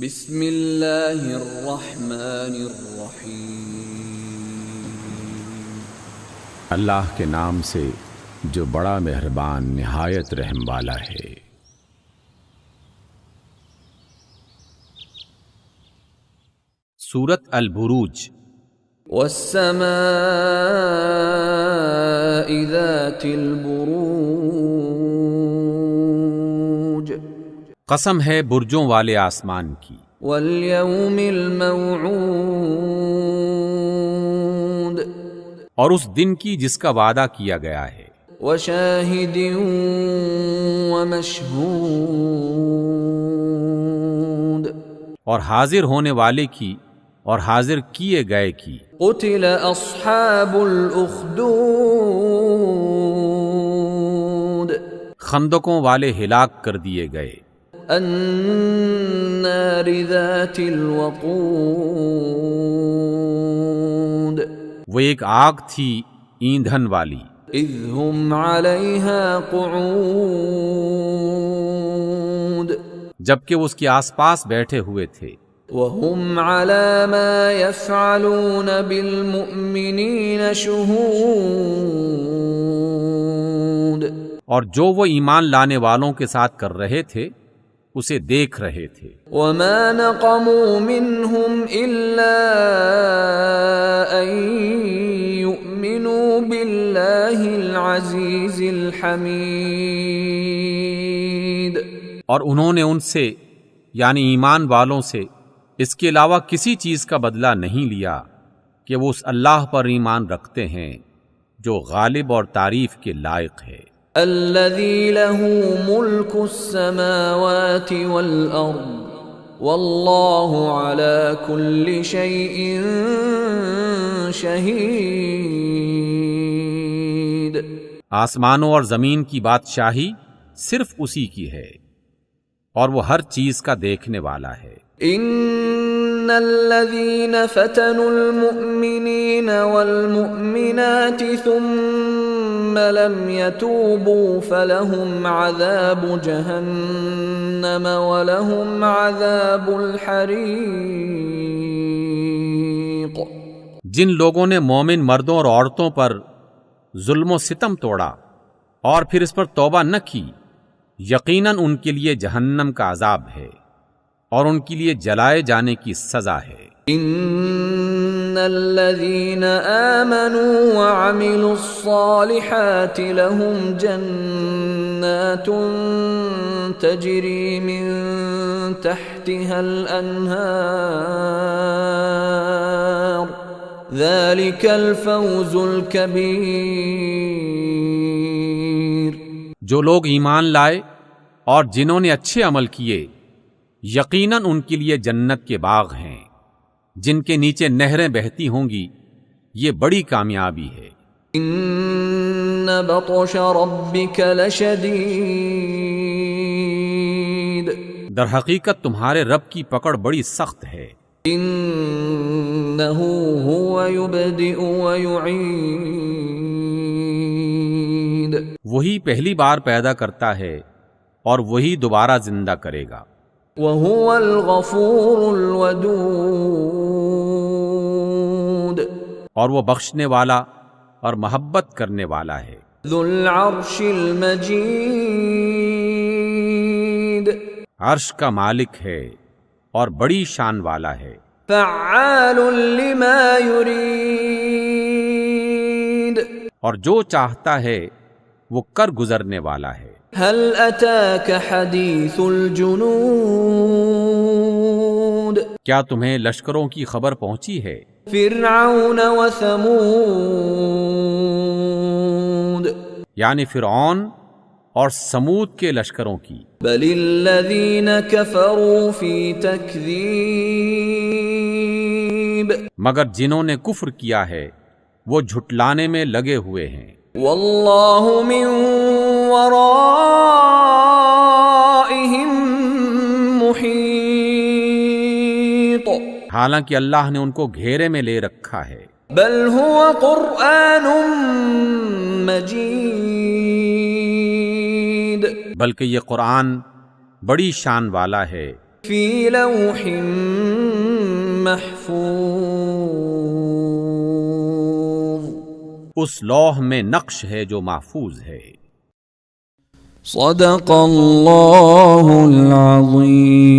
بسم اللہ الرحمن الرحیم۔ اللہ کے نام سے جو بڑا مہربان نہایت رحم والا ہے۔ سورۃ البروج۔ والسماء ذات البروج، قسم ہے برجوں والے آسمان کی، والیوم الموعود، اور اس دن کی جس کا وعدہ کیا گیا ہے، وشاہد ومشہود، اور حاضر ہونے والے کی اور حاضر کیے گئے کی۔ قتل اصحاب الاخدود، خندقوں والے ہلاک کر دیے گئے۔ النار ذات الوقود، وہ ایک آگ تھی ایندھن والی، اذ هم علیہا قعود، جبکہ وہ اس کے آس پاس بیٹھے ہوئے تھے۔ وهم على ما يفعلون بالمؤمنین شہود، اور جو وہ ایمان لانے والوں کے ساتھ کر رہے تھے اسے دیکھ رہے تھے۔ وما نقموا منهم إلا أن يؤمنوا بالله العزيز الحميد، اور انہوں نے ان سے یعنی ایمان والوں سے اس کے علاوہ کسی چیز کا بدلہ نہیں لیا کہ وہ اس اللہ پر ایمان رکھتے ہیں جو غالب اور تعریف کے لائق ہے۔ الذي له ملك السماوات والأرض والله على كل شيء شهيد، آسمانوں اور زمین کی بادشاہی صرف اسی کی ہے اور وہ ہر چیز کا دیکھنے والا ہے۔ ان الذين فتنوا المؤمنين والمؤمنات ثم لم يتوبوا فلهم عذاب جهنم ولهم عذاب الحريق۔ جن لوگوں نے مومن مردوں اور عورتوں پر ظلم و ستم توڑا اور پھر اس پر توبہ نہ کی، یقیناً ان کے لیے جہنم کا عذاب ہے اور ان کے لیے جلائے جانے کی سزا ہے۔ ان الذين آمنوا وعملوا الصالحات لهم جنات تجري من تحتها الأنهار ذلك الفوز الكبير۔ جو لوگ ایمان لائے اور جنہوں نے اچھے عمل کیے، یقیناً ان کے لیے جنت کے باغ ہیں جن کے نیچے نہریں بہتی ہوں گی، یہ بڑی کامیابی ہے۔ ان بطش ربک لشدید، در حقیقت تمہارے رب کی پکڑ بڑی سخت ہے۔ انہ هو یبدئ ویعید، وہی پہلی بار پیدا کرتا ہے اور وہی دوبارہ زندہ کرے گا۔ وهو الغفور الودود، اور وہ بخشنے والا اور محبت کرنے والا ہے۔ ذو العرش المجید، عرش کا مالک ہے اور بڑی شان والا ہے۔ فعال لما يريد، اور جو چاہتا ہے وہ کر گزرنے والا ہے۔ هل اتاك حدیث الجنود، کیا تمہیں لشکروں کی خبر پہنچی ہے؟ فرعون وثمود، یعنی فرعون اور سمود کے لشکروں کی۔ بل الذین کفروا فی تکذیب، مگر جنہوں نے کفر کیا ہے وہ جھٹلانے میں لگے ہوئے ہیں۔ واللہ من ورائہم محیط، حالانکہ اللہ نے ان کو گھیرے میں لے رکھا ہے۔ بل هو قرآن مجید، بلکہ یہ قرآن بڑی شان والا ہے۔ في لوح محفوظ. اس لوح میں نقش ہے جو محفوظ ہے. صدق اللہ العظیم.